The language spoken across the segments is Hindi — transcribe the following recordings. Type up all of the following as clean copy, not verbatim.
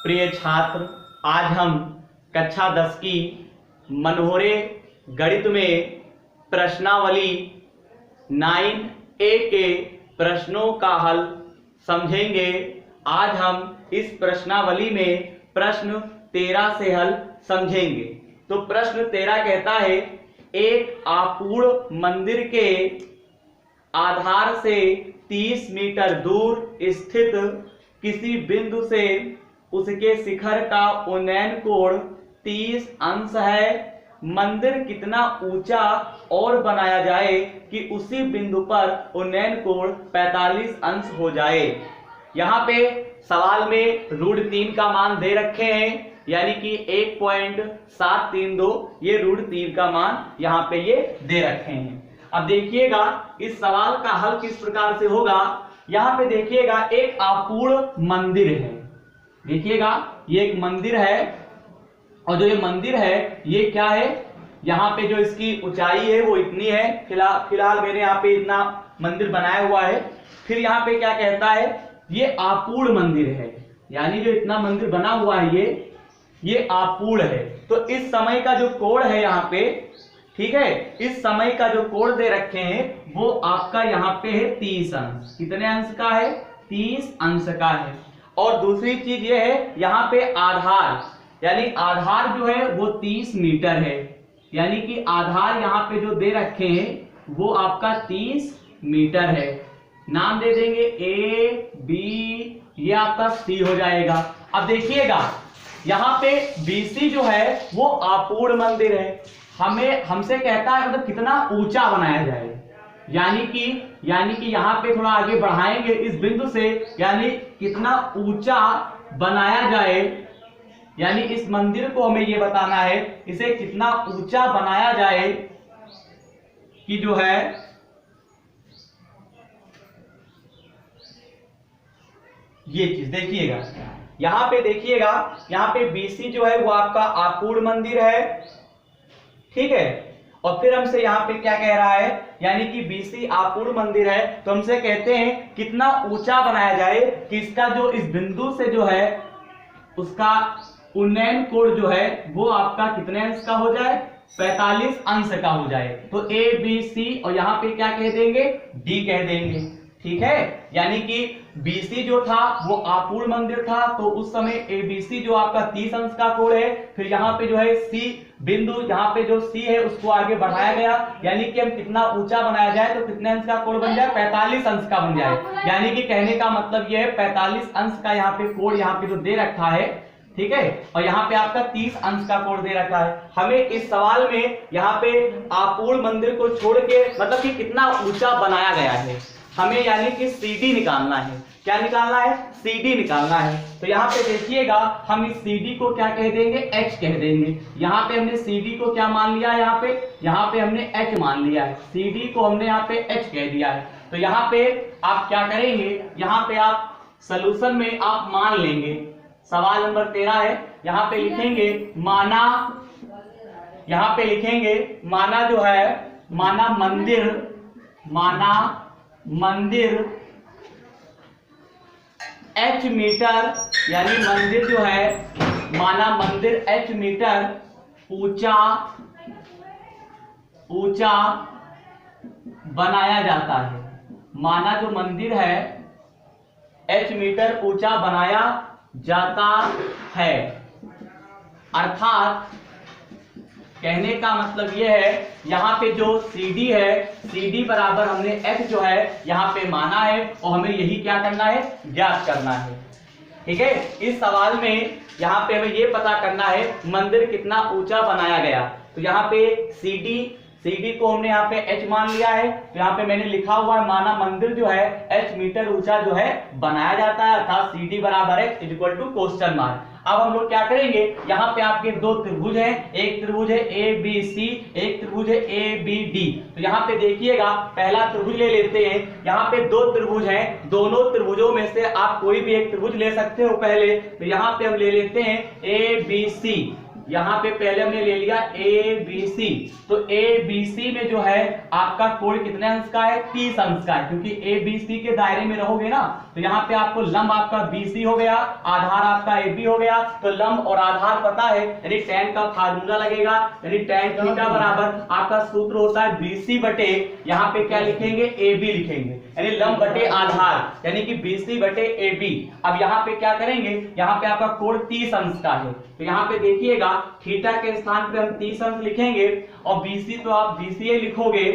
प्रिय छात्र, आज हम कक्षा 10 की मनोहरे गणित में प्रश्नावली 9A के प्रश्नों का हल समझेंगे। आज हम इस प्रश्नावली में प्रश्न 13 से हल समझेंगे। तो प्रश्न 13 कहता है, एक अपूर्ण मंदिर के आधार से 30 मीटर दूर स्थित किसी बिंदु से उसके शिखर का उन्नयन कोण 30 अंश है। मंदिर कितना ऊंचा और बनाया जाए कि उसी बिंदु पर उन्नयन कोण 45 अंश हो जाए। यहाँ पे सवाल में √3 का मान दे रखे हैं, यानी कि 1.732 ये √3 का मान यहाँ पे ये दे रखे हैं। अब देखिएगा इस सवाल का हल किस प्रकार से होगा। यहाँ पे देखिएगा एक अपूर्ण मंदिर है, देखिएगा ये एक मंदिर है और जो ये मंदिर है ये क्या है, यहाँ पे जो इसकी ऊंचाई है वो इतनी है। फिलहाल मैंने यहाँ पे इतना मंदिर बनाया हुआ है। फिर यहाँ पे क्या कहता है, ये अपूर्ण मंदिर है, यानी जो इतना मंदिर बना हुआ है ये अपूर्ण है। तो इस समय का जो कोण है यहाँ पे, ठीक है, इस समय का जो कोण दे रखे हैं वो आपका यहाँ पे है 30 अंश। कितने अंश का है? 30 अंश का है। और दूसरी चीज ये है, यहाँ पे आधार, यानी आधार जो है वो 30 मीटर है, यानी कि आधार यहाँ पे जो दे रखे हैं वो आपका 30 मीटर है। नाम दे देंगे A, B, ये आपका C हो जाएगा। अब देखिएगा यहाँ पे BC जो है वो अपूर्ण मंदिर है, हमसे कहता है मतलब कितना ऊंचा बनाया जाए, यानी कि यहाँ पे थोड़ा आगे बढ़ाएंगे इस बिंदु से, यानी कितना ऊंचा बनाया जाए, यानी इस मंदिर को हमें ये बताना है इसे कितना ऊंचा बनाया जाए कि जो है ये चीज देखिएगा। यहाँ पे देखिएगा, यहाँ पे BC जो है वो आपका अपूर्ण मंदिर है, ठीक है। और फिर हमसे यहाँ पे क्या कह रहा है, यानी कि BC अपूर्ण मंदिर है, तो हमसे कहते हैं कितना ऊंचा बनाया जाए कि इसका जो इस बिंदु से जो है उसका उन्नयन कोण जो है वो आपका कितने अंश का हो जाए? 45 अंश का हो जाए। तो A, B, C और यहाँ पे क्या कह देंगे? D कह देंगे, ठीक है। यानी कि BC जो था वो अपूर्ण मंदिर था, तो उस समय ABC जो आपका 30 अंश का कोण है। फिर यहाँ पे जो है C बिंदु, यहाँ पे जो C है उसको आगे बढ़ाया गया, यानी कि हम कितना ऊंचा बनाया जाए तो कितने अंश का कोण बन जाए? 45 अंश का बन जाए। यानी कि कहने का मतलब ये है 45 अंश का यहाँ पे कोण यहाँ पे जो दे रखा है, ठीक है, और यहाँ पे आपका 30 अंश का कोण दे रखा है। हमें इस सवाल में यहाँ पे अपूर्ण मंदिर को छोड़ के मतलब कि कितना ऊंचा बनाया गया है हमें, यानी कि CD निकालना है। क्या निकालना है? CD निकालना है। तो यहाँ पे देखिएगा हम इस CD को क्या कह देंगे? H कह देंगे। यहाँ पे हमने CD को क्या मान लिया है? यहाँ पे हमने H मान लिया है, CD को हमने यहाँ पे H कह दिया है। तो यहाँ पे आप क्या करेंगे, यहाँ पे आप सलूशन में आप मान लेंगे। सवाल नंबर 13 है, यहाँ पे लिखेंगे माना, यहाँ पे लिखेंगे माना जो है, माना मंदिर H मीटर, यानी मंदिर जो है, माना मंदिर H मीटर ऊंचा बनाया जाता है। माना जो मंदिर है H मीटर ऊंचा बनाया जाता है, अर्थात कहने का मतलब यह है, यहाँ पे जो CD है, CD बराबर हमने H जो है यहाँ पे माना है और हमें यही क्या करना है? ज्ञात करना है, ठीक है। इस सवाल में यहाँ पे हमें ये पता करना है मंदिर कितना ऊंचा बनाया गया। तो यहाँ पे CD को हमने यहाँ पे H मान लिया है, तो यहाँ पे मैंने लिखा हुआ है माना मंदिर जो है H मीटर ऊंचा जो है बनाया जाता है, अर्थात CD बराबर H equal to question mark. अब हम लोग क्या करेंगे, यहाँ पे आपके दो त्रिभुज हैं, एक त्रिभुज है ABC, एक त्रिभुज है ABD। तो यहाँ पे देखिएगा पहला त्रिभुज ले लेते हैं। यहाँ पे दो त्रिभुज हैं, दोनों त्रिभुजों में से आप कोई भी एक त्रिभुज ले सकते हो पहले। तो यहाँ पे हम ले लेते हैं ABC, यहाँ पे पहले हमने ले लिया ABC, तो ABC में जो है आपका कोण कितने अंश का है, 30 अंश का है, क्योंकि ABC के दायरे में रहोगे ना, तो यहाँ पे आपको लंब आपका BC हो गया, आधार आपका AB हो गया, तो लंब और आधार पता है, यानी tan का फार्मूला लगेगा, यानी tan थीटा बराबर आपका सूत्र होता है BC बटे, यहाँ पे क्या लिखेंगे, AB लिखेंगे, यानी लंब बटे आधार, यानी कि BC बटे AB। अब यहाँ पे क्या करेंगे, यहाँ पे आपका कोण 30 अंश का है, तो यहाँ पे देखिएगा थीटा के स्थान पे हम 30 अंश लिखेंगे, और BC तो आप BCA लिखोगे,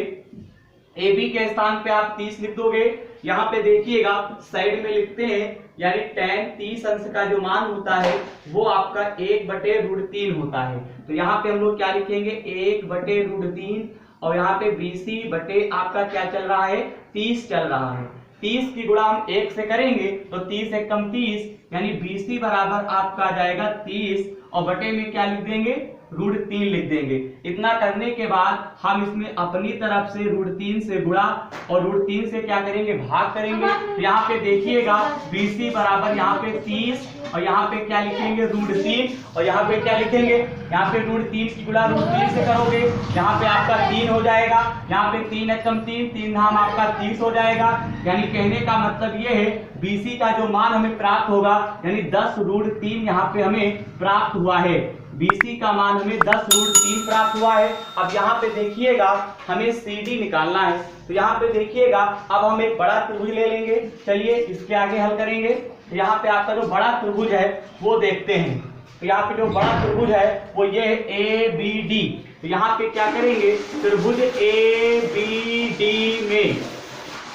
AB के स्थान पे आप 30 लिख दोगे। यहाँ पे देखिएगा साइड में लिखते हैं, यानी tan 30 अंश का जो मान होता है वो आपका 1/√3 होता है, तो यहाँ पे हम लोग क्या लिखेंगे, 1/√3, और यहाँ पे BC बटे आपका क्या चल रहा है, 30 चल रहा है। 30 की गुणा हम 1 से करेंगे तो 30 एक कम 30, यानी BC बराबर आपका आ जाएगा 30, और बटे में क्या लिख देंगे, √3 लिख देंगे। इतना करने के बाद हम इसमें अपनी तरफ से √3 से गुणा और √3 से क्या करेंगे, भाग करेंगे। तो यहाँ पे देखिएगा BC बराबर यहाँ पे 30, और यहाँ पे क्या लिखेंगे, √3, और यहाँ पे क्या लिखेंगे, यहाँ पे √3 की गुणा √3 से करोगे, यहाँ पे आपका 3 हो जाएगा, यहाँ पे 3 एक कम 3, 3 धाम आपका 30 हो जाएगा। यानी कहने का मतलब ये है BC का जो मान हमें प्राप्त होगा, यानी 10√3 यहाँ पे हमें प्राप्त हुआ है, BC का मान हमें 10√3 प्राप्त हुआ है। अब यहाँ पे देखिएगा हमें CD निकालना है, तो यहाँ पे देखिएगा अब हम एक बड़ा त्रिभुज ले लेंगे, चलिए इसके आगे हल करेंगे। तो यहाँ पे आपका जो बड़ा त्रिभुज है वो देखते हैं, तो यहाँ पे जो बड़ा त्रिभुज है वो ये ABD, तो यहाँ पे क्या करेंगे, त्रिभुज ABD में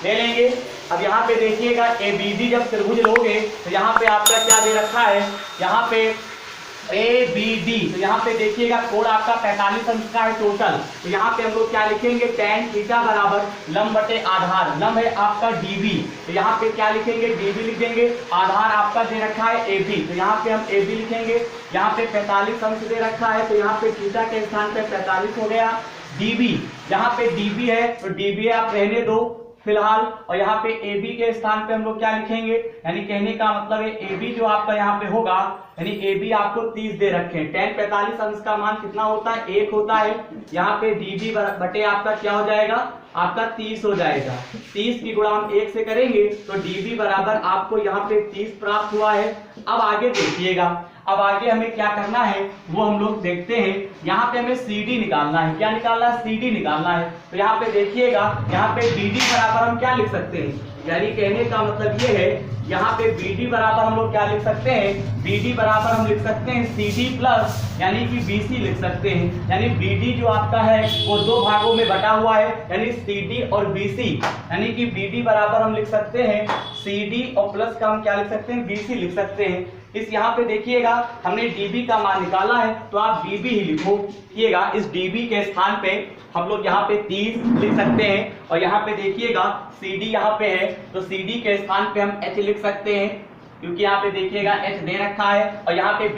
ले लेंगे। अब यहाँ पे देखिएगा ABD जब त्रिभुज लोगे तो यहाँ पे आपका क्या दे रखा है, यहाँ पे ABD, तो यहाँ पे देखिएगा कोण आपका 45 अंश का है टोटल, तो यहाँ पे हम लोग क्या लिखेंगे, tan थीटा बराबर लंब बटे आधार, लंब है आपका DB, तो यहाँ पे क्या लिखेंगे, DB लिख देंगे, आधार आपका दे रखा है AB, तो यहाँ पे हम AB लिखेंगे। यहाँ पे 45 अंश दे रखा है, तो यहाँ पे थीटा के स्थान पे 45 हो गया। DB, यहाँ पे DB है तो DB आप रहने दो फिलहाल, और यहाँ पे AB के स्थान पे हम लोग क्या लिखेंगे, यानी कहने का मतलब है AB जो आपका यहाँ पे होगा, यानी AB आपको 30 दे रखे हैं, tan 45 अंश का मान कितना होता है, 1 होता है। यहाँ पे DB बटे आपका क्या हो जाएगा, आपका 30 हो जाएगा। 30 की गुणा हम 1 से करेंगे तो DB बराबर आपको यहाँ पे 30 प्राप्त हुआ है। अब आगे देखिएगा, अब आगे हमें क्या करना है वो हम लोग देखते हैं। यहाँ पे हमें CD निकालना है, क्या निकालना है, CD निकालना है। तो यहाँ पे देखिएगा, यहाँ पे BD बराबर हम क्या लिख सकते हैं, यानी कहने का मतलब ये है यहाँ पे BD बराबर हम लोग क्या लिख सकते हैं, BD बराबर हम लिख सकते हैं CD प्लस यानी कि BC लिख सकते हैं। यानी BD जो आपका है वो दो भागों में बटा हुआ है, यानी CD और BC, यानी कि BD बराबर हम लिख सकते हैं CD और प्लस का हम क्या लिख सकते हैं, BC लिख सकते हैं। इस यहाँ पे देखिएगा हमने DB का मान निकाला है तो आप DB ही लिखोइएगा। इस DB के स्थान पे हम लोग यहाँ पे 30 लिख सकते हैं, और यहाँ पे देखिएगा CD यहाँ पे है तो CD के स्थान पे हम H लिख सकते हैं, क्योंकि यहाँ पे देखिएगा H दे रखा है। और यहाँ पे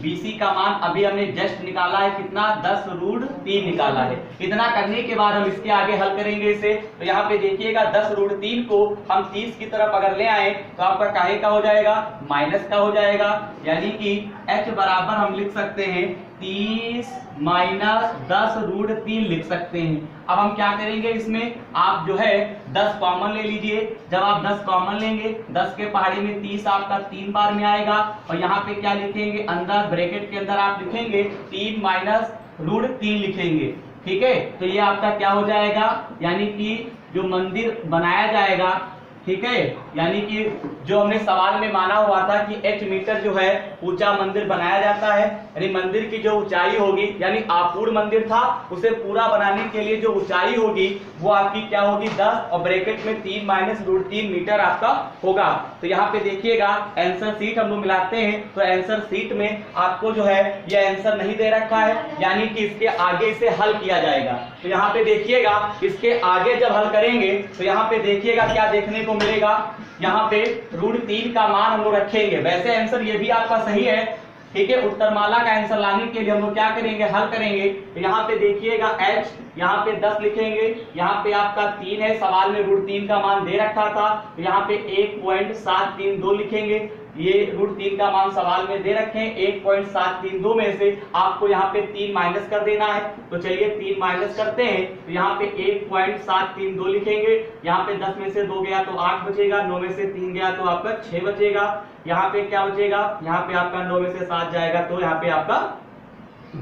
BC का मान अभी हमने जस्ट निकाला है, कितना, 10√3 निकाला है। इतना करने के बाद हम इसके आगे हल करेंगे इसे। तो यहाँ पे देखिएगा 10√3 को हम 30 की तरफ अगर ले आए तो आपका काहे का हो जाएगा, माइनस का हो जाएगा, यानी कि H बराबर हम लिख सकते हैं 30 माइनस 10√3 लिख सकते हैं। अब हम क्या करेंगे, इसमें आप जो है 10 कॉमन ले लीजिए। जब आप 10 कॉमन लेंगे, 10 के पहाड़ी में 30 आपका 3 बार में आएगा, और यहाँ पे क्या लिखेंगे, अंदर ब्रैकेट के अंदर आप लिखेंगे 3 माइनस √3 लिखेंगे, ठीक है। तो ये आपका क्या हो जाएगा, यानी कि जो मंदिर बनाया जाएगा, ठीक है, यानी कि जो हमने सवाल में माना हुआ था कि H मीटर जो है ऊंचा मंदिर बनाया जाता है, यानी मंदिर की जो ऊंचाई होगी, यानी आपूर्ण मंदिर था उसे पूरा बनाने के लिए जो ऊंचाई होगी वो आपकी क्या होगी, 10 और ब्रैकेट में 3 माइनस √3 मीटर आपका होगा। तो यहाँ पे देखिएगा आंसर शीट हम लोग मिलाते हैं, तो आंसर शीट में आपको जो है ये आंसर नहीं दे रखा है, यानी कि इसके आगे इसे हल किया जाएगा। तो यहाँ पे देखिएगा इसके आगे जब हल करेंगे तो यहाँ पे देखिएगा क्या देखने को मिलेगा, यहाँ पे √3 का मान हम लोग रखेंगे। वैसे आंसर ये भी आपका सही है, ठीक है। उत्तरमाला का आंसर लाने के लिए हम लोग क्या करेंगे, हल करेंगे। तो यहाँ पे देखिएगा H यहाँ पे 10 लिखेंगे, यहाँ पे आपका 3 है, सवाल में √3 का मान दे रखा था, तो यहाँ पे 1.732 लिखेंगे। ये √3 का मान सवाल में दे रखे हैं। 1.732 में से आपको यहाँ पे 3 माइनस कर देना है। तो चलिए 3 माइनस करते हैं। तो यहाँ पे 1.732 लिखेंगे। यहाँ पे 10 में से 2 गया तो 8 बचेगा, 9 में से 3 गया तो आपका 6 बचेगा। यहाँ पे क्या बचेगा, यहाँ पे आपका 9 में से 7 जाएगा तो यहाँ पे आपका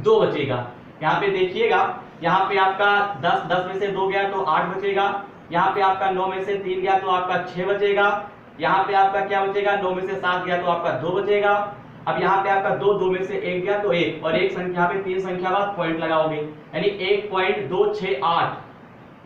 2 बचेगा। यहाँ पे देखिएगा, यहाँ पे आपका 10 में से 2 गया तो 8 बचेगा। यहाँ पे आपका 9 में से 3 गया तो आपका 6 बचेगा। यहाँ पे आपका क्या बचेगा, 9 में से 7 गया तो आपका 2 बचेगा। अब यहाँ पे आपका 2 में से 1 गया तो 1, और एक संख्या पे 3 संख्या बाद पॉइंट लगाओगे, यानी 1.268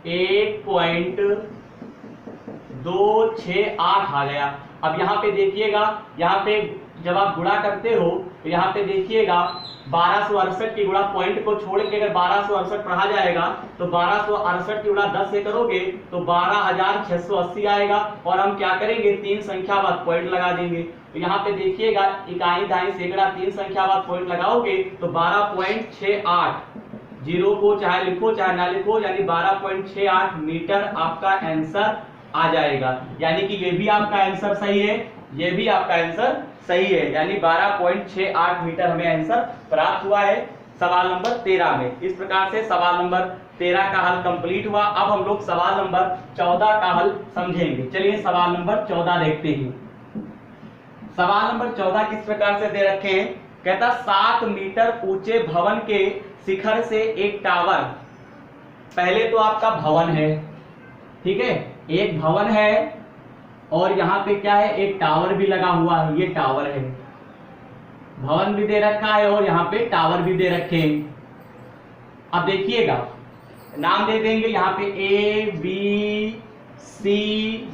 1.268 आ गया। अब यहाँ पे देखिएगा, यहाँ पे जब आप गुणा करते हो तो यहाँ पे देखिएगा 1268 की गुणा पॉइंट को छोड़ के अगर 1268 पढ़ा जाएगा तो 1268 की गुणा 10 से करोगे तो 12,680 आएगा। और हम क्या करेंगे, 3 संख्या बाद पॉइंट लगा देंगे। तो यहाँ पे देखिएगा इकाई दाई सैकड़ा 3 संख्या बाद पॉइंट लगाओगे तो 12.68, जीरो को चाहे लिखो चाहे ना लिखो, यानी 12.68 मीटर आपका आंसर आ जाएगा। यानी कि ये भी आपका आंसर सही है, ये भी आपका आंसर सही है, यानी 12.68 मीटर हमें आंसर प्राप्त हुआ है सवाल नंबर 13 में। इस प्रकार से सवाल नंबर 13 का हल कंप्लीट हुआ। अब हम लोग सवाल नंबर 14 का हल समझेंगे। चलिए सवाल नंबर 14 देखते हैं। सवाल नंबर 14 किस प्रकार से दे रखे हैं, कहता 7 मीटर ऊंचे भवन के शिखर से एक टावर, पहले तो आपका भवन है, ठीक है, एक भवन है और यहाँ पे क्या है, एक टावर भी लगा हुआ है। ये टावर है, भवन भी दे रखा है और यहाँ पे टावर भी दे रखे हैं। अब देखिएगा, नाम दे देंगे यहाँ पे A B C,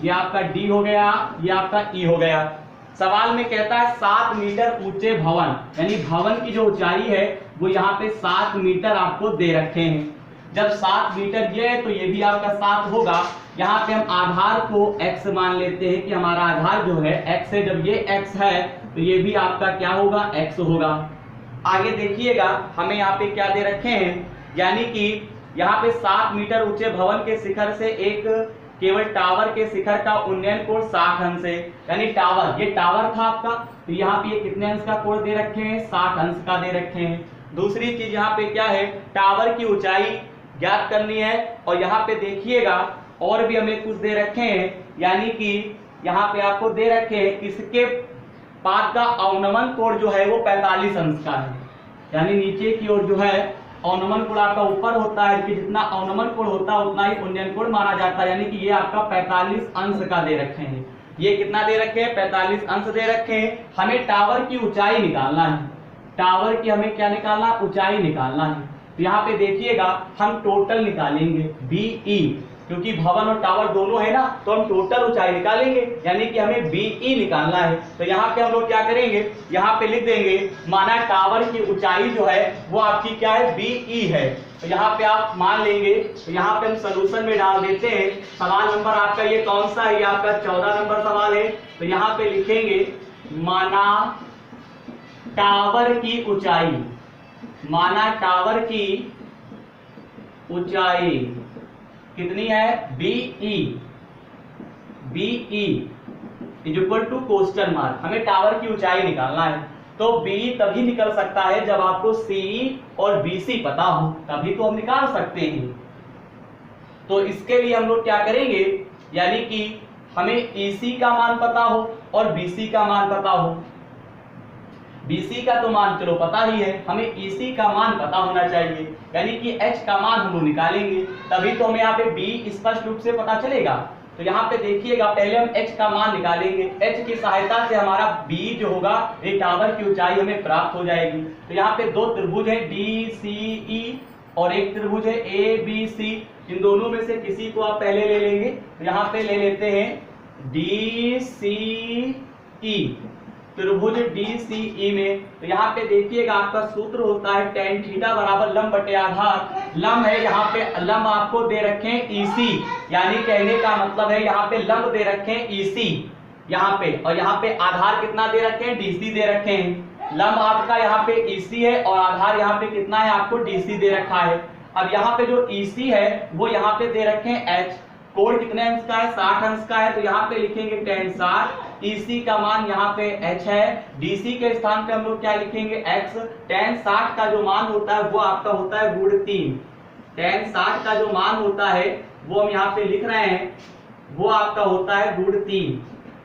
ये आपका D हो गया, ये आपका E हो गया। सवाल में कहता है 7 मीटर ऊंचे भवन, यानी भवन की जो ऊंचाई है वो यहाँ पे 7 मीटर आपको दे रखे हैं। जब 7 मीटर ये है तो ये भी आपका 7 होगा। यहाँ पे हम आधार को x मान लेते हैं कि हमारा आधार जो है x है। जब ये x है तो ये भी आपका क्या होगा, x होगा। आगे देखिएगा, हमें यहाँ पे क्या दे रखे हैं, यानी कि यहाँ पे 7 मीटर ऊंचे भवन के शिखर से एक केवल टावर के शिखर का उन्नयन कोण 60 अंश है। यानी टावर, ये टावर था आपका, तो यहाँ पे ये कितने अंश का कोण दे रखे हैं, 60 अंश का दे रखे हैं। दूसरी चीज यहाँ पे क्या है, टावर की ऊंचाई ज्ञात करनी है। और यहाँ पे देखिएगा और भी हमें कुछ दे रखे हैं, यानी कि यहाँ पे आपको दे रखे हैं इसके पाद का अवनमन कोण जो है वो 45 अंश का है। यानी नीचे की ओर जो है अवनमन कोण आपका ऊपर होता है, कि जितना अवनमन कोण होता है उतना ही उन्नयन कोण माना जाता है। यानी कि ये आपका 45 अंश का दे रखे हैं। ये कितना दे रखे हैं, 45 अंश दे रखे हैं। हमें टावर की ऊंचाई निकालना है, टावर की हमें क्या निकालना, ऊंचाई निकालना है। तो यहाँ पे देखिएगा हम टोटल निकालेंगे BE, क्योंकि भवन और टावर दोनों है ना, तो हम टोटल ऊंचाई निकालेंगे, यानी कि हमें BE निकालना है। तो यहाँ पे हम लोग क्या करेंगे, यहाँ पे लिख देंगे माना टावर की ऊंचाई जो है वो आपकी क्या है, BE है। तो यहाँ पे आप मान लेंगे। तो यहाँ पे हम सोल्यूशन में डाल देते हैं। सवाल नंबर आपका ये कौन सा है, ये आपका 14 नंबर सवाल है। तो यहाँ पे लिखेंगे माना टावर की ऊंचाई, माना टावर की ऊंचाई कितनी है, BE, BE is equal to question mark. हमें टावर की ऊंचाई निकालना है। तो BE तभी निकल सकता है जब आपको CE और BC पता हो, तभी तो हम निकाल सकते हैं। तो इसके लिए हम लोग क्या करेंगे, यानी कि हमें EC का मान पता हो और BC का मान पता हो। BC का तो मान चलो पता ही है, हमें EC का मान पता होना चाहिए, यानी कि H का मान हम लोग निकालेंगे, तभी तो हमें यहाँ पे B स्पष्ट रूप से पता चलेगा। तो यहाँ पे देखिएगा पहले हम H का मान निकालेंगे। H की सहायता से हमारा B जो होगा, ये टावर की ऊंचाई हमें प्राप्त हो जाएगी। तो यहाँ पे 2 त्रिभुज है DCE और एक त्रिभुज है ABC। इन दोनों में से किसी को आप पहले ले लेंगे। तो यहाँ पे ले लेते हैं DCE, त्रिभुज DCE में। तो यहाँ पे देखिएगा आपका सूत्र होता है tan थीटा बराबर लंब बटे आधार। लंब है, यहाँ पे लंब आपको दे रखे हैं EC, यानी कहने का मतलब है यहाँ पे लंब दे रखे हैं EC यहाँ पे, और यहाँ पे आधार कितना दे रखे हैं, DC दे रखे हैं। लंब आपका यहाँ पे EC है और आधार यहाँ पे कितना है, आपको DC दे रखा है। अब यहाँ पे जो EC है वो यहाँ पे दे रखे हैं H, कोण कितने अंश का है, 60 अंश का है, तो यहाँ पे लिखेंगे tan 60। EC का मान यहाँ पे h है, DC के स्थान पे हम लोग क्या लिखेंगे x। tan 60 का जो मान होता है वो आपका होता है √3। tan 60 का जो मान होता है वो हम यहाँ पे लिख रहे हैं, वो आपका होता है √3।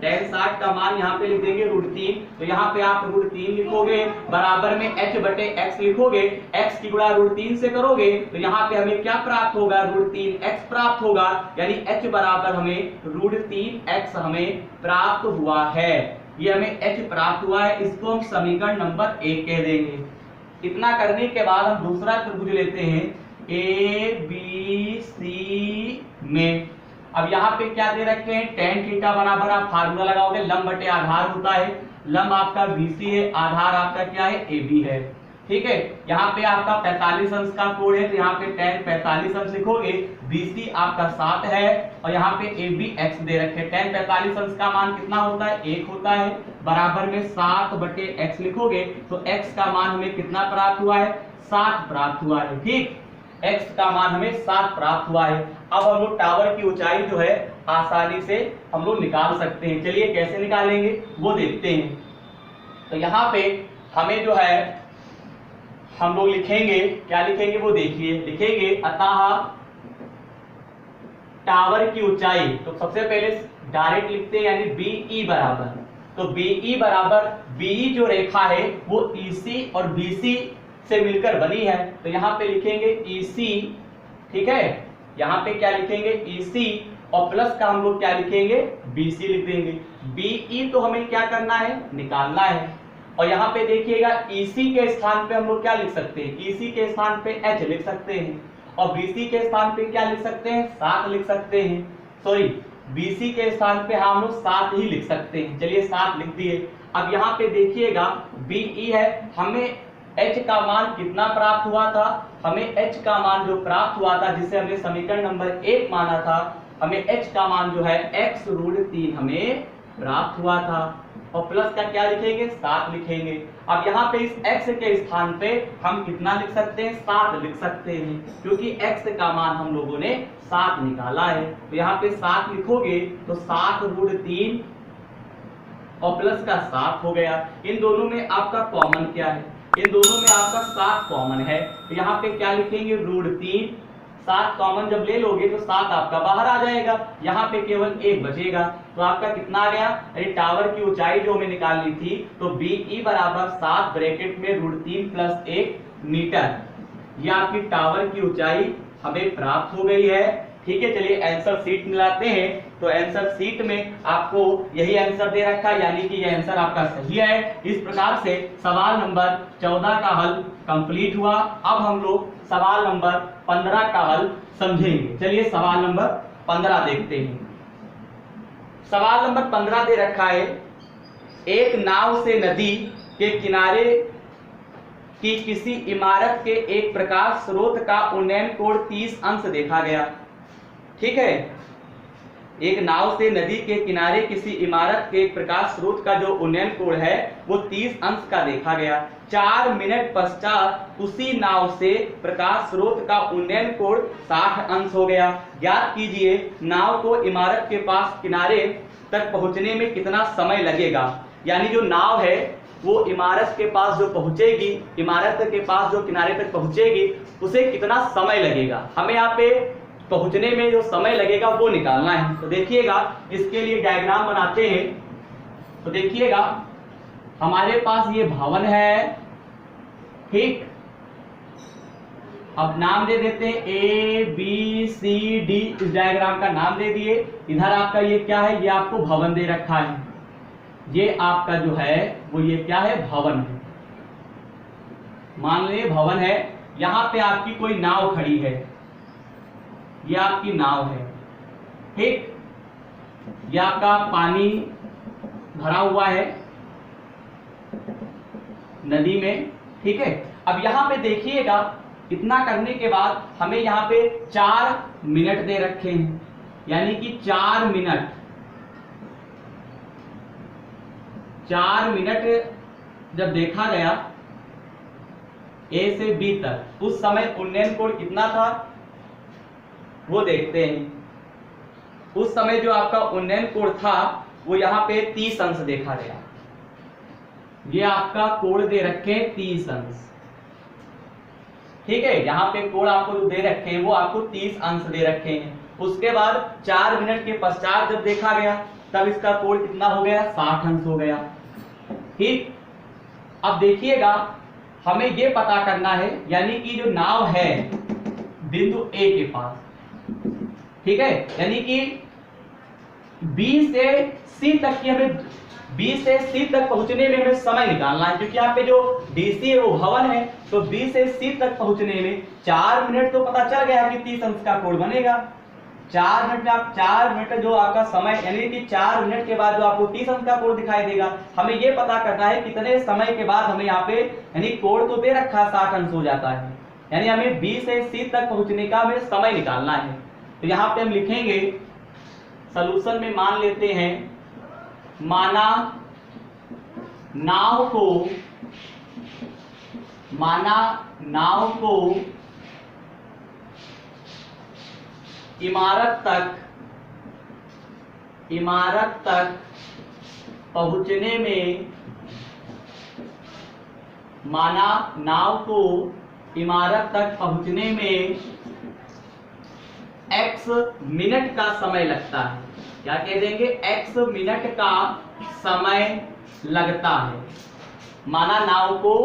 tan 60 का मान यहाँ पे लिख देंगे √3, तो यहाँ पे आप √3 लिखोगे, बराबर में h बटे x लिखोगे, x की गुणा √3 से करोगे तो यहाँ पे हमें क्या प्राप्त होगा, √3x प्राप्त होगा, यानी h बराबर हमें √3x हमें प्राप्त हुआ है। ये हमें h प्राप्त हुआ है, इसको हम समीकरण नंबर 1 कह देंगे। इतना करने के बाद हम दूसरा त्रिभुज लेते हैं ABC में। अब यहाँ पे क्या दे रखे हैं, tan थीटा बराबर, आप फार्मूला लगाओगे, लंब बटे आधार होता है, लंब आपका BC है, आधार आपका क्या है, AB है। ठीक है, यहाँ पे आपका 45 अंश का कोण है, तो यहाँ पे tan 45 अंश लिखोगे, BC आपका 7 है, और यहाँ पे AB x दे रखे। tan 45 अंश का मान कितना होता है, 1 होता है, बराबर में 7 बटे x लिखोगे, तो x का मान हमें कितना प्राप्त हुआ है, 7 प्राप्त हुआ है। ठीक, x का मान हमें 7 प्राप्त हुआ है। अब हम लोग टावर की ऊंचाई जो है आसानी से हम लोग निकाल सकते हैं। चलिए कैसे निकालेंगे वो देखते हैं। तो यहाँ पे हमें जो है हम लोग लिखेंगे, क्या लिखेंगे वो देखिए, लिखेंगे अतः टावर की ऊंचाई, तो सबसे पहले डायरेक्ट लिखते हैं, यानी BE बराबर, तो BE बराबर, BE जो रेखा है वो EC और BC से मिलकर बनी है, तो यहाँ पे लिखेंगे EC। ठीक है, यहाँ पे क्या लिखेंगे, EC, और प्लस का हम लोग क्या लिखेंगे, BC लिख देंगे। BE तो हमें क्या करना है, निकालना है, और यहाँ पे देखिएगा EC के स्थान पे हम लोग क्या लिख सकते हैं, EC के स्थान पे H लिख सकते हैं, और BC के स्थान पे क्या लिख सकते हैं, 7 लिख सकते हैं। सॉरी, BC के स्थान पे हम लोग 7 ही लिख सकते हैं। चलिए 7 लिख दिए। अब यहाँ पे देखिएगा BE है, हमें h का मान कितना प्राप्त हुआ था, हमें h का मान जो प्राप्त हुआ था, जिसे हमने समीकरण नंबर 1 माना था, हमें h का मान जो है x √3 हमें प्राप्त हुआ था, और प्लस का क्या लिखेंगे, 7 लिखेंगे। अब यहाँ पे इस x के स्थान पे हम कितना लिख सकते हैं, 7 लिख सकते हैं, क्योंकि x का मान हम लोगों ने 7 निकाला है। तो यहाँ पे 7 लिखोगे तो 7 √3 और प्लस का 7 हो गया। इन दोनों में आपका कॉमन क्या है, इन दोनों में आपका 7 कॉमन है, तो यहाँ पे क्या लिखेंगे, √3, 7 कॉमन जब ले लोगे तो 7 आपका बाहर आ जाएगा, यहाँ पे केवल 1 बचेगा, तो आपका कितना आ गया, अरे टावर की ऊंचाई जो हमें निकालनी थी, तो BE बराबर 7 ब्रैकेट में √3 + 1 मीटर, ये आपकी टावर की ऊंचाई हमें प्राप्त हो गई है। ठीक है, चलिए आंसर शीट मिलाते हैं, तो आंसर शीट में आपको यही आंसर दे रखा है, यानी कि ये आंसर आपका सही है। इस प्रकार से सवाल नंबर 14 का हल कंप्लीट हुआ। अब हम लोग सवाल नंबर 15 का हल समझेंगे। चलिए सवाल नंबर 15 देखते हैं। सवाल नंबर 15 दे रखा है, एक नाव से नदी के किनारे की किसी इमारत के एक प्रकाश स्रोत का उन्नयन कोण 30 अंश देखा गया। ठीक है, एक नाव से नदी के किनारे किसी इमारत के प्रकाश स्रोत का जो उन्नयन कोण है वो 30 अंश का देखा गया। 4 मिनट पश्चात उसी नाव से प्रकाश स्रोत का उन्नयन कोण 60 अंश हो गया। ज्ञात कीजिए नाव को इमारत के पास किनारे तक पहुंचने में कितना समय लगेगा। यानी जो नाव है वो इमारत के पास जो पहुंचेगी, इमारत के पास जो किनारे तक पहुंचेगी, उसे कितना समय लगेगा, हमें यहाँ पे पहुंचने में जो समय लगेगा वो निकालना है। तो देखिएगा, इसके लिए डायग्राम बनाते हैं। तो देखिएगा, हमारे पास ये भवन है, ठीक, अब नाम दे देते हैं ABCD, इस डायग्राम का नाम दे दिए। इधर आपका ये क्या है, ये आपको भवन दे रखा है, ये आपका जो है वो ये क्या है, भवन है, मान लीजिए भवन है। यहाँ पे आपकी कोई नाव खड़ी है, ये आपकी नाव है, ठीक, ये आपका पानी भरा हुआ है नदी में, ठीक है। अब यहाँ पे देखिएगा, इतना करने के बाद हमें यहाँ पे 4 मिनट दे रखे हैं, यानी कि 4 मिनट, 4 मिनट जब देखा गया A से B तक, उस समय उन्नयन कोण कितना था वो देखते हैं। उस समय जो आपका उन्नयन कोण था वो यहाँ पे 30 अंश देखा गया। ये आपका कोण दे रखे हैं 30 अंश, ठीक है। यहाँ पे कोण आपको जो दे रखे हैं वो आपको 30 अंश दे रखे हैं। उसके बाद 4 मिनट के पश्चात जब देखा गया तब इसका कोण कितना हो गया, 60 अंश हो गया, ठीक। अब देखिएगा हमें ये पता करना है, यानी कि जो नाव है बिंदु ए के पास, ठीक है, यानी कि बी से सी तक की हमें बी से सी तक पहुंचने में हमें समय निकालना है, क्योंकि यहाँ पे जो डीसी है वो भवन है, तो बी से सी तक पहुंचने में 4 मिनट तो पता चल गया कि 30 अंश का कोण बनेगा। 4 मिनट में आप 4 मिनट जो आपका समय, यानी कि 4 मिनट के बाद जो आपको 30 अंश का कोण दिखाई देगा, हमें ये पता करना है कितने समय के बाद हमें यहाँ पे, यानी कोण तो दे रखा 60 अंश हो जाता है, यानी हमें बी से सी तक पहुंचने का हमें समय निकालना है। तो यहाँ पे हम लिखेंगे सॉल्यूशन में, मान लेते हैं माना नाव को इमारत तक पहुंचने में, माना नाव को इमारत तक पहुंचने में x मिनट का समय लगता है। क्या कह देंगे, x मिनट का समय लगता है। माना नाव को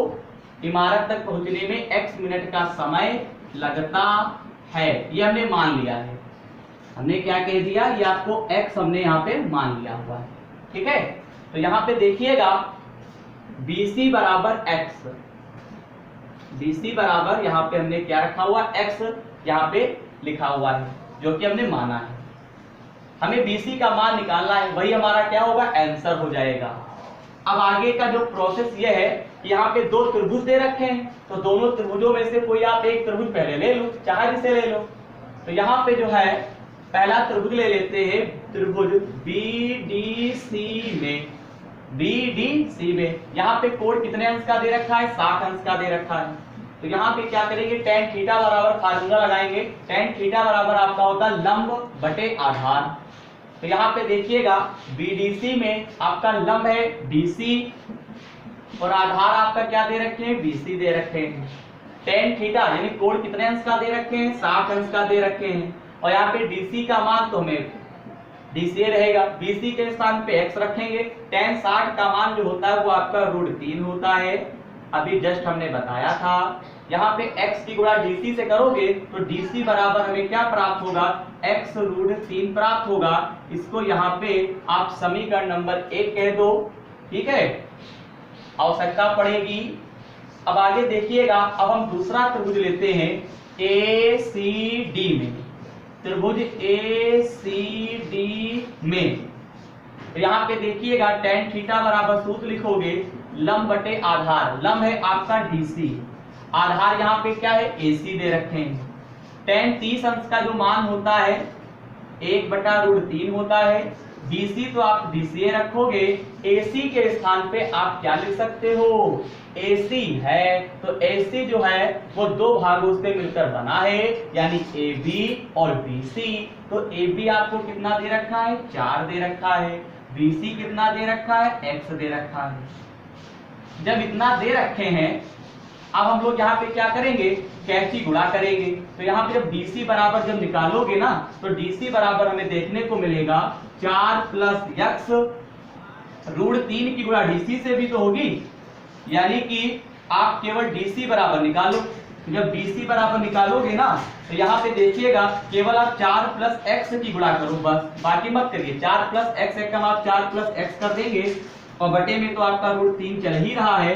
इमारत तक पहुंचने में x मिनट का समय लगता है, ये हमने मान लिया है। हमने क्या कह दिया, ये आपको x हमने यहाँ पे मान लिया हुआ है, ठीक है। तो यहाँ पे देखिएगा BC बराबर x, BC बराबर यहाँ पे हमने क्या रखा हुआ, x यहाँ पे लिखा हुआ है, जो कि हमने माना है। हमें BC का मान निकालना है, वही हमारा क्या होगा, आंसर हो जाएगा। अब आगे का जो प्रोसेस ये है कि यहाँ पे 2 त्रिभुज दे रखे हैं, तो दोनों त्रिभुजों में से कोई आप एक त्रिभुज पहले ले लो, चाहे जिसे ले लो। तो यहाँ पे जो है पहला त्रिभुज ले लेते हैं, त्रिभुज BDC में, यहाँ पे कोण कितने अंश का दे रखा है, 60 अंश का दे रखा है। तो यहाँ पे क्या करेंगे, tan थीटा बराबर फार्मूला लगाएंगे, tan थीटा बराबर आपका होता है लंब बटे आधार। तो यहाँ पे देखिएगा BDC में आपका लंब है DC और आधार आपका क्या दे रखे हैं, BC दे रखे हैं। tan थीटा यानी कोण कितने अंश का दे रखे हैं, 60 अंश का दे रखे हैं। और यहाँ पे DC का मान तो हमें DC रहेगा, BC के स्थान पे x रखेंगे। tan 60 का मान जो होता है वो आपका √3 होता है, अभी जस्ट हमने बताया था। यहाँ पे x की गुणा DC से करोगे तो DC बराबर हमें क्या प्राप्त होगा, x √3 प्राप्त होगा। इसको यहाँ पे आप समीकरण नंबर 1 कह दो, ठीक है, आवश्यकता पड़ेगी। अब आगे देखिएगा, अब हम दूसरा त्रिभुज लेते हैं ACD में, त्रिभुज ACD में। तो यहाँ पे देखिएगा tan थीटा बराबर सूत्र लिखोगे लंब बटे आधार, लंब है आपका DC, आधार यहाँ पे क्या है, AC दे रखे हैं। tan 30 अंश का जो मान होता है 1/√3 होता है। BC तो आप BCA रखोगे, AC के स्थान पे आप क्या लिख सकते हो, AC है, तो AC जो है वो 2 भागों से मिलकर बना है, यानी AB और BC। तो AB आपको कितना दे रखा है, 4 दे रखा है, BC कितना दे रखा है, x दे रखा है। जब इतना दे रखे हैं, अब हम लोग यहाँ पे क्या करेंगे, कैंची गुणा करेंगे। तो यहाँ पे जब DC बराबर जब निकालोगे ना, तो DC बराबर हमें देखने को मिलेगा 4 + x √3 की गुणा DC से भी तो होगी, यानी कि आप केवल DC बराबर निकालो। जब BC बराबर निकालोगे ना, तो यहाँ पे देखिएगा केवल आप 4 + x की गुणा करो, बस बाकी मत करिए। 4 + x एक कम आप 4 + x कर देंगे, और बटे में तो आपका √3 चल ही रहा है,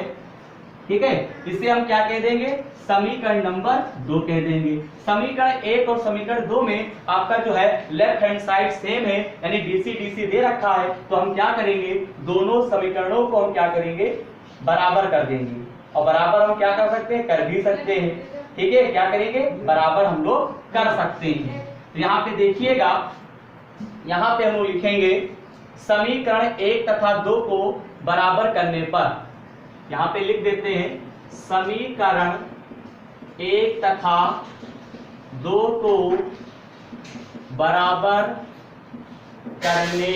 ठीक है। इसे हम क्या कह देंगे, समीकरण नंबर 2 कह देंगे। समीकरण 1 और समीकरण 2 में आपका जो है लेफ्ट हैंड साइड सेम है, यानी DC दे रखा है, तो हम क्या करेंगे, दोनों समीकरणों को हम क्या करेंगे, बराबर कर देंगे। और बराबर हम क्या कर सकते हैं, कर भी सकते हैं, ठीक है। क्या करेंगे, बराबर हम लोग कर सकते हैं। तो यहाँ पे देखिएगा, यहाँ पे हम लोग लिखेंगे समीकरण 1 तथा 2 को बराबर करने पर, यहाँ पे लिख देते हैं समीकरण 1 तथा 2 को बराबर करने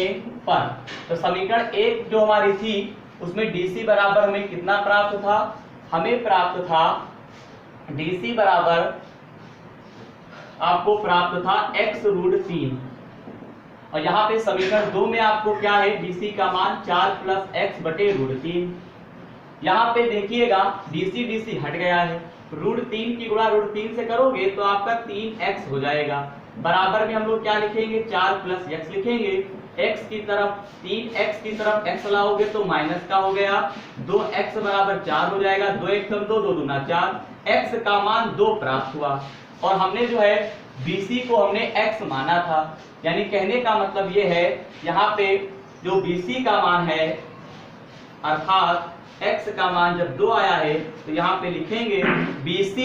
पर। तो समीकरण 1 जो हमारी थी उसमें DC बराबर हमें कितना प्राप्त था, हमें प्राप्त था DC बराबर आपको प्राप्त था x√3, और यहाँ पे समीकरण 2 में आपको क्या है, DC का मान 4 + x/√3। यहाँ पे देखिएगा DC DC हट गया है, √3 की गुणा √3 से करोगे तो आपका 3x हो जाएगा। बराबर में हम लोग क्या लिखेंगे, 4 + x लिखेंगे। x की तरफ 3x की तरफ x लाओगे तो माइनस का हो गया, 2x = 4 हो जाएगा, 2 × 1 = 2, 2 × 2 = 4, x का मान 2 प्राप्त हुआ। और हमने जो है BC को हमने x माना था, यानी कहने का मतलब ये है यहाँ पे जो BC का मान है अर्थात x का मान जब 2 आया है तो यहाँ पे लिखेंगे BC,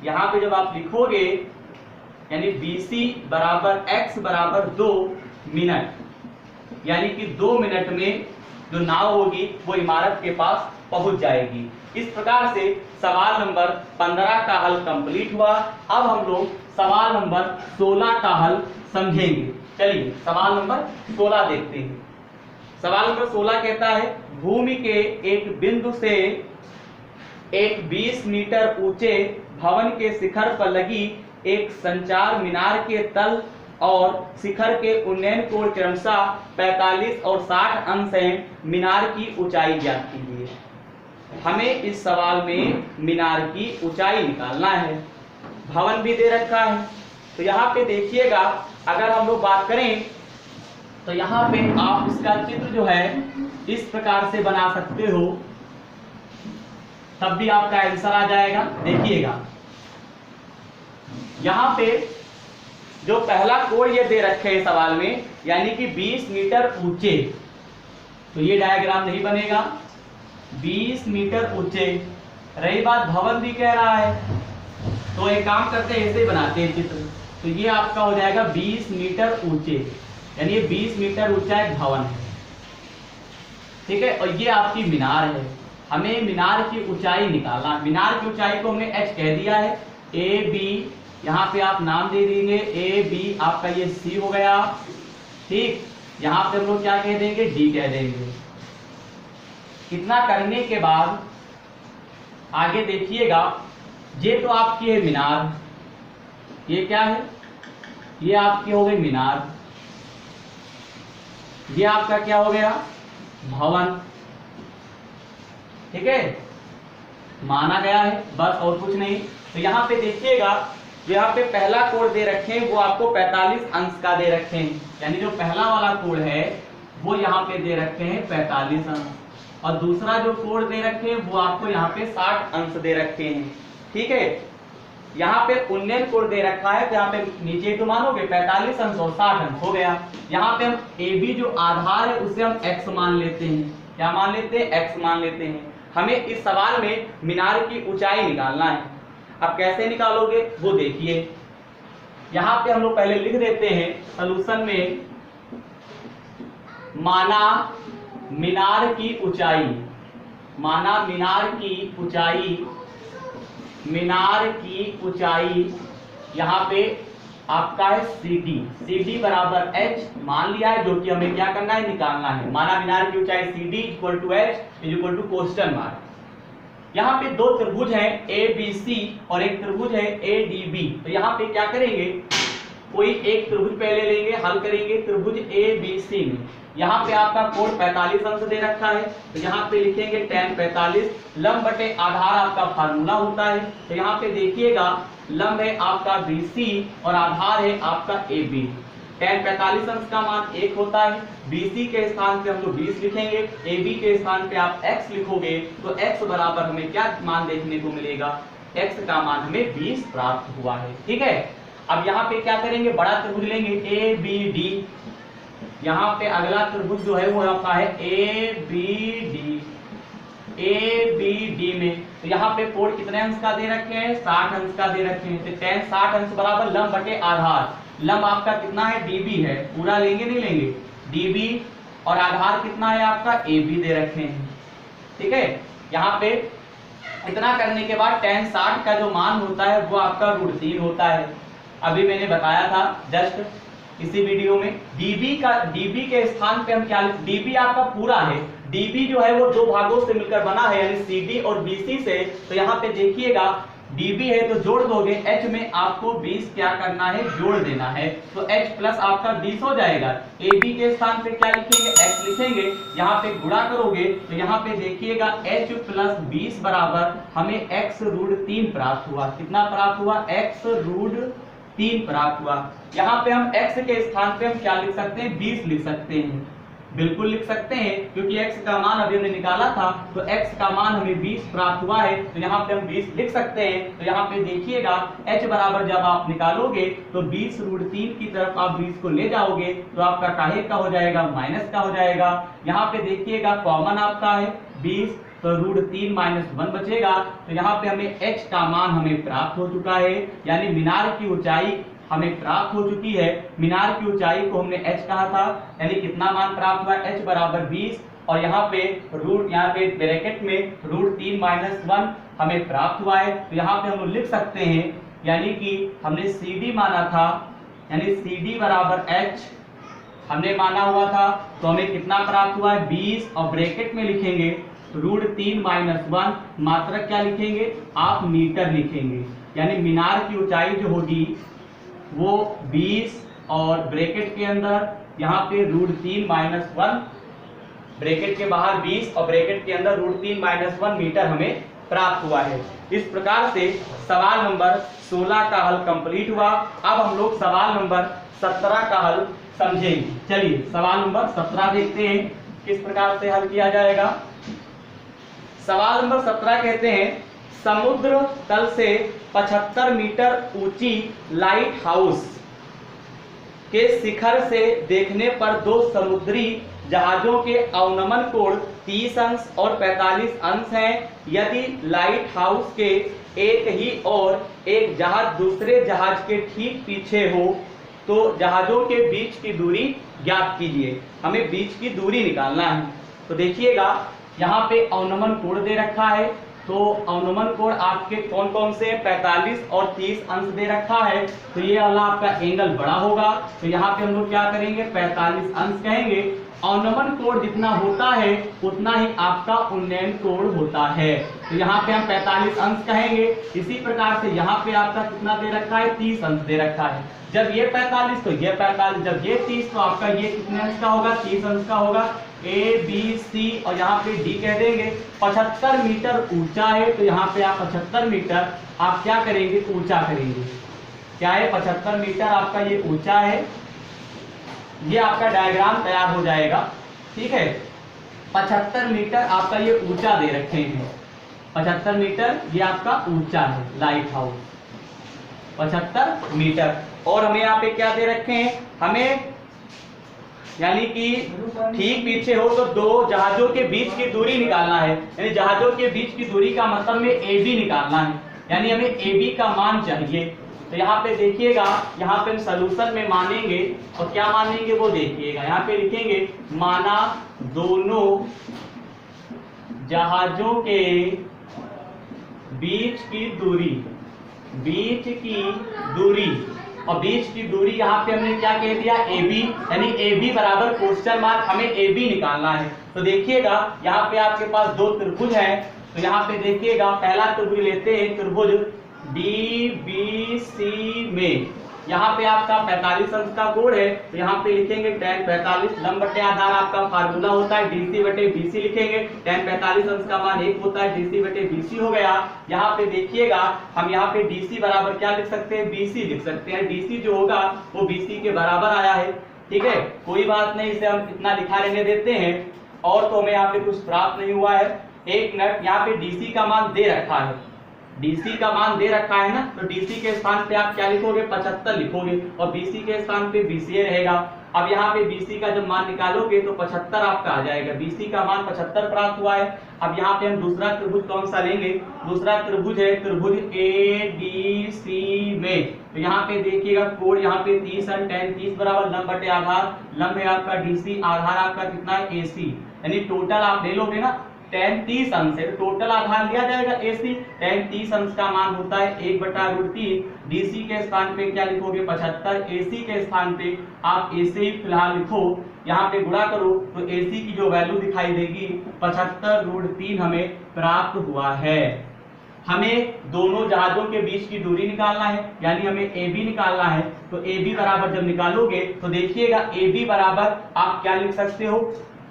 यहाँ पे जब आप लिखोगे यानी BC बराबर x बराबर 2 मिनट, यानी कि 2 मिनट में जो नाव होगी वो इमारत के पास पहुंच जाएगी। इस प्रकार से सवाल नंबर 15 का हल कंप्लीट हुआ। अब हम लोग सवाल नंबर 16 का हल समझेंगे। चलिए सवाल नंबर 16 देखते हैं। सवाल नंबर 16 कहता है भूमि के एक बिंदु से एक 20 मीटर ऊंचे भवन के शिखर पर लगी एक संचार मीनार के तल और शिखर के उन्नयन कोण क्रमशः 45 और 60 अंश हैं। मीनार की ऊंचाई ज्ञात कीजिए। हमें इस सवाल में मीनार की ऊंचाई निकालना है। भवन भी दे रखा है, तो यहाँ पे देखिएगा अगर हम लोग बात करें तो यहाँ पे आप इसका चित्र जो है इस प्रकार से बना सकते हो, तब भी आपका आंसर आ जाएगा। देखिएगा यहाँ पे जो पहला कोण ये दे रखे हैं सवाल में, यानी कि 20 मीटर ऊंचे, तो ये डायग्राम नहीं बनेगा। 20 मीटर ऊंचे, रही बात भवन भी कह रहा है, तो एक काम करते हैं ऐसे बनाते हैं चित्र, तो ये आपका हो जाएगा 20 मीटर ऊंचे, यानी ये 20 मीटर ऊंचा एक भवन है, ठीक है। और ये आपकी मीनार है, हमें मीनार की ऊंचाई निकालना। मीनार की ऊंचाई को हमने h कह दिया है, AB यहाँ पे आप नाम दे देंगे, AB आपका ये C हो गया, ठीक। यहाँ पे हम लोग क्या कह देंगे, D कह देंगे। इतना करने के बाद आगे देखिएगा, ये तो आपकी है मीनार, ये क्या है, ये आपकी हो गई मीनार, ये आपका क्या हो गया, भवन, ठीक है, माना गया है, बस और कुछ नहीं। तो यहाँ पे देखिएगा, यहाँ पे पहला कोण दे रखे हैं वो आपको 45 अंश का दे रखे हैं, यानी जो पहला वाला कोण है वो यहाँ पे दे रखे हैं 45 अंश, और दूसरा जो कोण दे रखे हैं वो आपको यहाँ पे 60 अंश दे रखे हैं, ठीक है। यहाँ पे उन्नयन कोण दे रखा है, तो यहाँ पे नीचे तो मानोगे 45 अंश और 60 अंश हो गया। यहाँ पे हम AB जो आधार है उसे हम x मान लेते हैं, क्या मान लेते हैं, x मान लेते हैं। हमें इस सवाल में मीनार की ऊंचाई निकालना है। अब कैसे निकालोगे वो देखिए, यहाँ पे हम लोग पहले लिख देते हैं सॉल्यूशन में, माना मीनार की ऊंचाई, माना मीनार की ऊंचाई, मीनार की ऊंचाई यहाँ पे आपका है CD बराबर h मान लिया है, जो कि हमें क्या करना है, निकालना है। माना मीनार की ऊंचाई CD = h क्वेश्चन मार्क। यहाँ पे दो त्रिभुज हैं ABC और एक त्रिभुज है ADB, तो यहाँ पे क्या करेंगे, कोई एक त्रिभुज पहले लेंगे, हल करेंगे त्रिभुज ABC में। यहाँ पे आपका कोण 45 अंश दे रखा है, तो यहाँ पे लिखेंगे tan 45, लंब बटे आधार आपका फार्मूला होता है। तो यहाँ पे देखिएगा लंब है आपका BC और आधार है आपका AB। tan 45 अंश का मान 1 होता है, BC के स्थान पे हम लोग 20 लिखेंगे, AB के स्थान पे आप x लिखोगे, तो x बराबर हमें क्या मान देखने को मिलेगा, x का मान हमें 20 प्राप्त हुआ है, ठीक है। अब यहाँ पे क्या करेंगे, बड़ा त्रिभुज लेंगे ABD, यहाँ पे अगला त्रिभुज जो है वो आपका है ABD में, तो यहाँ पे कोण कितने अंश का दे रखे हैं, 60 अंश का दे रखे हैं। तो tan 60 अंश बराबर लंब बटे आधार, लंब आपका कितना है, DB है, पूरा लेंगे नहीं लेंगे, DB, और आधार कितना है आपका AB दे रखे हैं, ठीक है। यहाँ पे इतना करने के बाद tan 60 का जो मान होता है वो आपका √3 होता है। अभी मैंने बताया था जस्ट, इसी वीडियो में। डीबी के स्थान पे हम क्या, डीबी आपका पूरा है, डीबी जो है वो दो भागों से मिलकर बना है, यानी सीडी और बीसी से। तो यहाँ पे देखिएगा डीबी है तो जोड़ दोगे, एच में आपको 20 क्या करना है, जोड़ देना है, तो एच प्लस आपका 20 हो जाएगा। ए बी के स्थान पे क्या लिखेंगे, एक्स लिखेंगे, यहाँ पे गुणा करोगे तो यहाँ पे देखिएगा एच प्लस 20 बराबर हमें एक्स रूट 3 प्राप्त हुआ। कितना प्राप्त हुआ, एक्स रूट 3 प्राप्त हुआ। यहाँ पे हम x के स्थान पे हम क्या लिख सकते हैं, 20 लिख सकते हैं, बिल्कुल लिख सकते हैं, क्योंकि x का मान अभी हमने निकाला था, तो x का मान हमें 20 प्राप्त हुआ है, तो यहाँ पे हम 20 लिख सकते हैं। तो यहाँ पे देखिएगा h बराबर जब आप निकालोगे तो 20 रूट 3 की तरफ आप 20 को ले जाओगे तो आपका काहे का हो जाएगा, माइनस का हो जाएगा। यहाँ पे देखिएगा कॉमन आपका है 20, तो रूट 3 माइनस 1 बचेगा, तो यहाँ पे हमें h का मान हमें प्राप्त हो चुका है, यानी मीनार की ऊंचाई हमें प्राप्त हो चुकी है। मीनार की ऊंचाई को हमने h कहा था, यानी कितना मान प्राप्त हुआ, h बराबर 20, और यहाँ पे रूट, यहाँ पे ब्रैकेट में रूट 3 माइनस 1 हमें प्राप्त हुआ है। तो यहाँ पे हम लिख सकते हैं, यानी कि हमने CD माना था, यानी CD बराबर h हमने माना हुआ था, तो हमें कितना प्राप्त हुआ है, 20, और ब्रैकेट में लिखेंगे रूट 3 माइनस 1, मात्रक क्या लिखेंगे आप, मीटर लिखेंगे, यानी मीनार की ऊंचाई जो होगी वो 20 और ब्रैकेट के अंदर यहाँ पे रूट 3 माइनस 1, ब्रैकेट के बाहर 20 और ब्रैकेट के अंदर रूट 3 माइनस 1 मीटर हमें प्राप्त हुआ है। इस प्रकार से सवाल नंबर 16 का हल कंप्लीट हुआ। अब हम लोग सवाल नंबर 17 का हल समझेंगे। चलिए सवाल नंबर 17 देखते हैं किस प्रकार से हल किया जाएगा। सवाल नंबर 17 कहते हैं, समुद्र तल से 75 मीटर ऊंची लाइट हाउस के शिखर से देखने पर दो समुद्री जहाजों के अवनमन कोण 30 अंश और 45 अंश हैं। यदि लाइट हाउस के एक ही और एक जहाज दूसरे जहाज के ठीक पीछे हो तो जहाजों के बीच की दूरी ज्ञात कीजिए। हमें बीच की दूरी निकालना है। तो देखिएगा यहाँ पे अवनमन कोण दे रखा है, तो अवनमन कोण आपके कौन कौन से 45 और 30 अंश दे रखा है, तो ये वाला आपका एंगल बड़ा होगा, तो यहाँ पे हम लोग क्या करेंगे 45 अंश कहेंगे। अवनमन कोण जितना होता है उतना ही आपका उन्नयन कोण होता है, तो यहाँ पे हम 45 अंश कहेंगे। इसी प्रकार से यहाँ पे आपका कितना दे रखा है, 30 अंश दे रखा है। जब ये 45 तो ये 45, जब ये 30 तो आपका ये कितने अंश का होगा, 30 अंश का होगा। A B C और यहाँ पे D कह देंगे। 75 मीटर ऊंचा है, तो यहाँ पे आप 75 मीटर आप क्या करेंगे, ऊंचा करेंगे। क्या है, 75 मीटर आपका ये ऊंचा है। ये आपका डायग्राम तैयार हो जाएगा, ठीक है। 75 मीटर आपका ये ऊंचा दे रखे हैं, 75 मीटर ये आपका ऊंचा है लाइट हाउस, 75 मीटर। और हमें यहाँ पे क्या दे रखे हैं, हमें यानी कि ठीक पीछे हो तो दो जहाजों के बीच की दूरी निकालना है, यानी जहाजों के बीच की दूरी का मतलब में AB निकालना है, यानी हमें AB का मान चाहिए। तो यहाँ पे देखिएगा, यहाँ पे हम सलूशन में मानेंगे और क्या मानेंगे वो देखिएगा। यहाँ पे लिखेंगे माना दोनों जहाजों के बीच की दूरी, बीच की दूरी, और बीच की दूरी यहाँ पे हमने क्या कह दिया, AB, यानी AB बराबर क्वेश्चन मार्क, हमें AB निकालना है। तो देखिएगा यहाँ पे आपके पास दो त्रिभुज हैं, तो यहाँ पे देखिएगा पहला त्रिभुज लेते हैं, त्रिभुज DBC में यहाँ पे आपका 45 अंश का कोण है, तो यहाँ पे लिखेंगे tan 45, लंब बटे आधार आपका फार्मूला होता है DC बटे BC लिखेंगे। tan 45 अंश का मान 1 होता है, DC बटे BC हो गया। यहाँ पे देखिएगा हम यहाँ पे DC बराबर क्या लिख सकते हैं, BC लिख सकते हैं। DC जो होगा वो BC के बराबर आया है, ठीक है, कोई बात नहीं, इसे हम इतना लिखा रहने देते हैं। और तो हमें यहाँ पे कुछ प्राप्त नहीं हुआ है। एक मिनट, यहाँ पे DC का मान दे रखा है, DC का मान दे रखा है ना, तो DC के स्थान पे आप क्या लिखोगे, 75 लिखोगे, और BC के स्थान पे BCA रहेगा। अब यहाँ पे BC का जब मान निकालोगे तो 75 आपका आ जाएगा, BC का मान 75 प्राप्त हुआ है। अब यहाँ पे हम दूसरा त्रिभुज कौन सा लेंगे, दूसरा त्रिभुज है त्रिभुज ADC में, तो यहाँ पे देखिएगा कोण यहाँ पे 30 है, tan 30 बराबर लंब बटे आधार, लंब है आपका DC, आधार आपका कितना है AC, यानी टोटल आप ले लोगे ना tan 30 अंश है, टोटल आधार लिया जाएगा AC। tan 30 अंश का मान होता है 1/√3। DC के स्थान पे क्या लिखोगे 75, AC के स्थान पे आप AC ही फिलहाल लिखो, यहाँ पे गुणा करो तो AC की जो वैल्यू दिखाई देगी 75√3 हमें प्राप्त हुआ है। हमें दोनों जहाजों के बीच की दूरी निकालना है, यानी हमें AB निकालना है। तो AB बराबर जब निकालोगे तो देखिएगा AB बराबर आप क्या लिख सकते हो,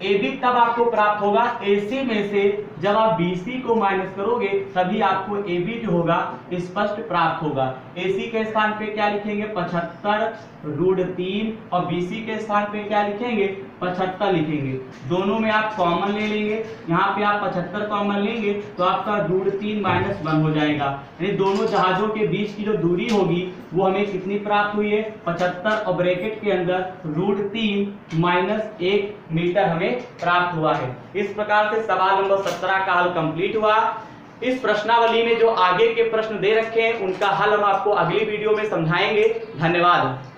AB तब आपको प्राप्त होगा AC में से जब आप BC को माइनस करोगे तभी आपको AB जो होगा स्पष्ट प्राप्त होगा। AC के स्थान पे क्या लिखेंगे 75√3 और BC के स्थान पे क्या लिखेंगे 75 लिखेंगे। दोनों में आप कॉमन ले लेंगे, यहाँ पे आप 75 कॉमन लेंगे तो आपका √3 - 1 हो जाएगा, यानी दोनों जहाजों के बीच की जो दूरी होगी वो हमें कितनी प्राप्त हुई है 75 और ब्रैकेट के अंदर √3 - 1 मीटर हमें प्राप्त हुआ है। इस प्रकार से सवाल नंबर 17 का हल कंप्लीट हुआ। इस प्रश्नावली में जो आगे के प्रश्न दे रखे हैं उनका हल हम आपको अगली वीडियो में समझाएंगे। धन्यवाद।